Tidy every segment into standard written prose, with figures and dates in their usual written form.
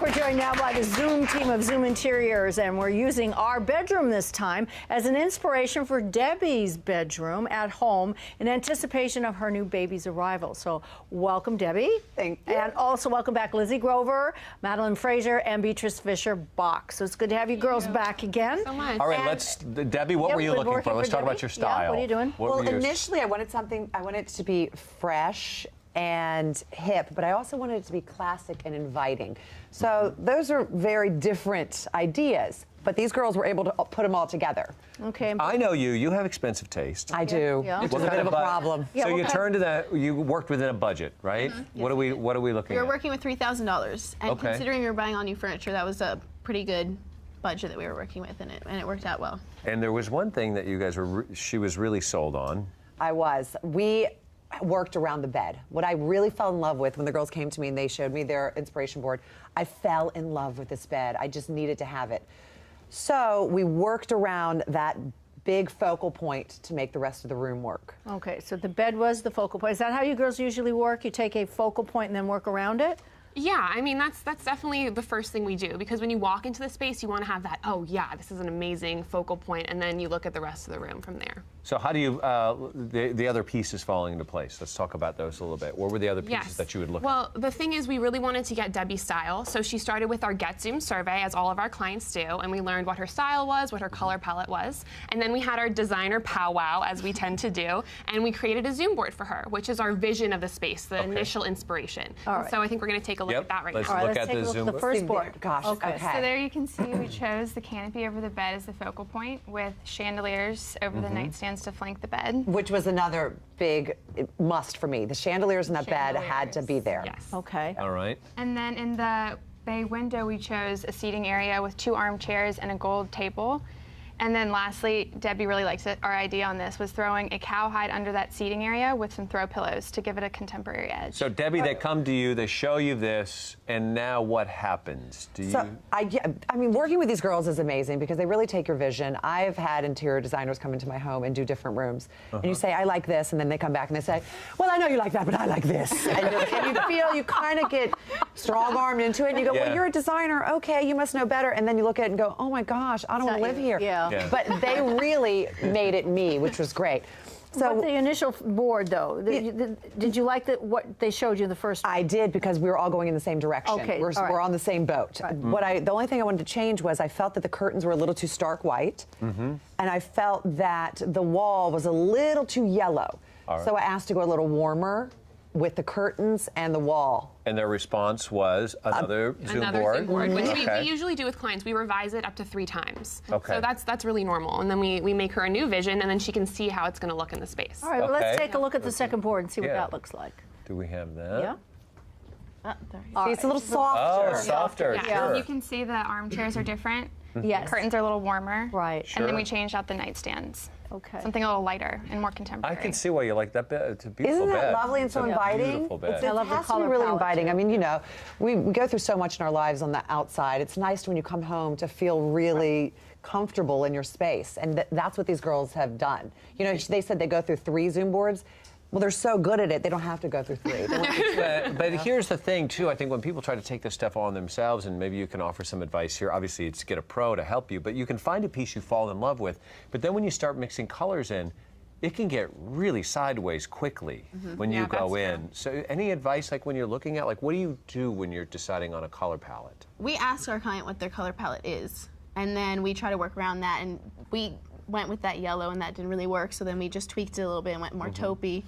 We're joined now by the Zoom team of Zoom Interiors, and we're using our bedroom this time as an inspiration for Debbie's bedroom at home in anticipation of her new baby's arrival. So welcome, Debbie. Thank you. And also welcome back Lizzie Grover, Madeline Foster, and Beatrice Fischel-Bock. So it's good to have you girls back again. So much. All right, Debbie, what were you looking for? Let's talk about your style. Yeah, what are you doing? Well, initially I wanted it to be fresh and hip, but I also wanted it to be classic and inviting. So those are very different ideas, but these girls were able to put them all together. Okay. I know you have expensive taste. I do. Yeah. Which is a bit of a problem. So you turned to that, you worked within a budget, right? Mm-hmm. What are we looking at? We were working with $3,000, and Okay. considering we were buying all new furniture, that was a pretty good budget that we were working with in it, and it worked out well. And there was one thing that you guys she was really sold on. I was. We worked around the bed. What I really fell in love with when the girls came to me and they showed me their inspiration board, I fell in love with this bed. I just needed to have it. So we worked around that big focal point to make the rest of the room work. Okay, so the bed was the focal point. Is that how you girls usually work? You take a focal point and then work around it? Yeah, I mean, that's definitely the first thing we do, because when you walk into the space, you want to have that, oh yeah, this is an amazing focal point, and then you look at the rest of the room from there. So how do you, the other pieces falling into place? Let's talk about those a little bit. What were the other pieces that you would look at? Well, the thing is, we really wanted to get Debbie's style, so she started with our Get Zoom survey, as all of our clients do, and we learned what her style was, what her color palette was, and then we had our designer powwow, as we tend to do, and we created a Zoom board for her, which is our vision of the space, the initial inspiration. All right. So I think we're going to take a look at that right now. All right, Look let's at take the a look Zoom at the first board. Gosh, okay. So there you can see we chose the canopy over the bed as the focal point, with chandeliers over the nightstands to flank the bed. Which was another big must for me. The chandeliers in that bed had to be there. Yes. Okay. All right. And then in the bay window, we chose a seating area with 2 armchairs and a gold table. And then lastly, Debbie really likes it. Our idea on this was throwing a cowhide under that seating area with some throw pillows to give it a contemporary edge. So Debbie, they come to you, they show you this, and now what happens? Do you? So, I mean, working with these girls is amazing because they really take your vision. I've had interior designers come into my home and do different rooms. And you say, I like this, and then they come back and they say, well, I know you like that, but I like this. And you feel, you kind of get strong-armed into it, and you go, well, you're a designer, okay, you must know better. And then you look at it and go, oh my gosh, I don't want to live here. Yeah. But they really made it me, which was great. So what the initial board, though, did you like what they showed you the first one? I did, because we were all going in the same direction. Okay, We're on the same boat. Right. The only thing I wanted to change was I felt that the curtains were a little too stark white, and I felt that the wall was a little too yellow. So I asked to go a little warmer with the curtains and the wall. And their response was another Zoom board. Which we usually do with clients. We revise it up to 3 times. Okay. So that's really normal. And then we make her a new vision, and then she can see how it's going to look in the space. All right, well, let's take a look at the second board and see what that looks like. Do we have that? Yeah. See, it's a little softer. Oh, softer, sure. You can see the armchairs are different. Yes. Curtains are a little warmer. Right. And then we changed out the nightstands. Okay. Something a little lighter and more contemporary. I can see why you like that bed. It's a beautiful Isn't bed. that lovely and so inviting? Beautiful bed. I love It the has to be color really palette, inviting. too. I mean, you know, we go through so much in our lives on the outside. It's nice when you come home to feel really comfortable in your space, and that's what these girls have done. You know, they said they go through 3 Zoom boards. Well, they're so good at it, they don't have to go through 3. But here's the thing, too. I think when people try to take this stuff on themselves, and maybe you can offer some advice here, obviously it's get a pro to help you, but you can find a piece you fall in love with. But then when you start mixing colors in, it can get really sideways quickly when you go in. So any advice, like when you're looking at, like, what do you do when you're deciding on a color palette? We ask our client what their color palette is, and then we try to work around that, and we went with that yellow, and that didn't really work, so then we just tweaked it a little bit and went more taupey,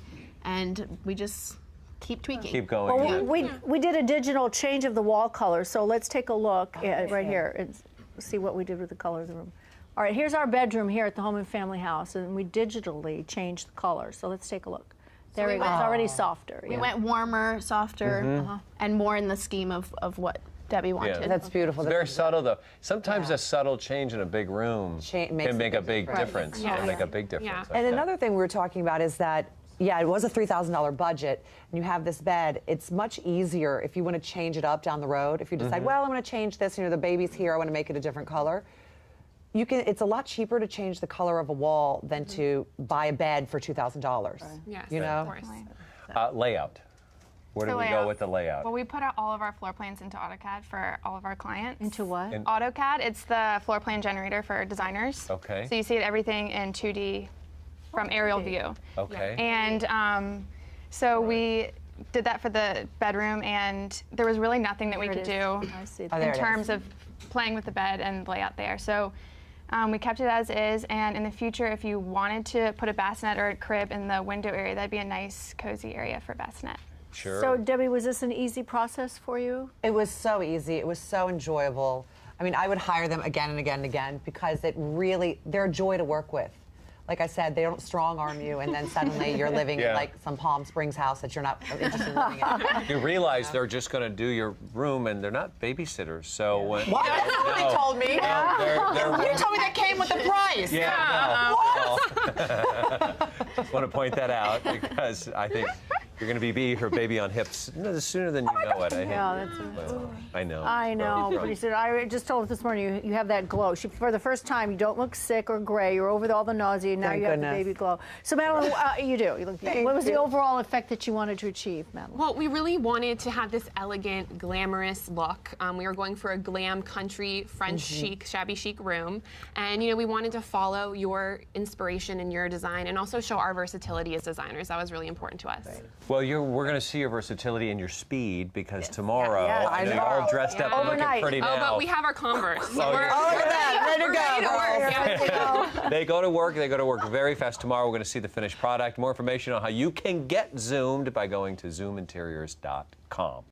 and we just keep tweaking. Keep going. Well, we did a digital change of the wall color, so let's take a look right here and see what we did with the color of the room. All right, here's our bedroom here at the Home and Family House, and we digitally changed the color, so let's take a look. There we go. It's already softer. We went warmer, softer, and more in the scheme of what Debbie wanted. That's beautiful. It's very subtle, though. Sometimes a subtle change in a big room can make a big difference. Yeah. Can make a big difference. And another thing we were talking about is that, yeah, it was a $3,000 budget, and you have this bed. It's much easier if you want to change it up down the road. If you decide, well, I'm going to change this, you know, the baby's here, I want to make it a different color. You can. It's a lot cheaper to change the color of a wall than to buy a bed for $2,000. Yes, you know. of course. Layout. Where do So we go layout. with the layout? Well, we put out all of our floor plans into AutoCAD for all of our clients. Into what? AutoCAD, it's the floor plan generator for designers. Okay. So you see everything in 2D from aerial view. Okay. And so we did that for the bedroom, and there was really nothing that we There it could is. do I see Oh, that. there in it terms is. of playing with the bed and layout there. So we kept it as is, and in the future, if you wanted to put a bassinet or a crib in the window area, that'd be a nice, cozy area for bassinet. Sure. So Debbie, was this an easy process for you? It was so easy. It was so enjoyable. I mean, I would hire them again and again and again because they're a joy to work with. Like I said, they don't strong arm you and then suddenly you're living in like some Palm Springs house that you're not interested in living in. You realize they're just going to do your room, and they're not babiesitters. So when, What? That's not what they told me. they're You told me that came with the price. Yeah. No. Just want to point that out because I think you're going to be her baby on hips sooner than you know it. Yeah, that's Well, I know. I know, but he said, I just told her this morning, you have that glow. For the first time, you don't look sick or gray. You're over all the nausea, and now Thank you have the goodness. baby glow. So, Madeline, you do. You look beautiful. What was the overall effect that you wanted to achieve, Madeline? Well, we really wanted to have this elegant, glamorous look. We were going for a glam, country, French chic, shabby chic room. And, we wanted to follow your inspiration and your design and also show our versatility as designers. That was really important to us. Well, we're going to see your versatility and your speed because tomorrow, Yeah, I know I you're all know. dressed up and looking Overnight. pretty now. Oh, but we have our Converse. So Oh, we're, yeah. Oh, look at that. Ready to go, girls. Yeah. They go to work. They go to work very fast. Tomorrow, we're going to see the finished product. More information on how you can get zoomed by going to zoominteriors.com.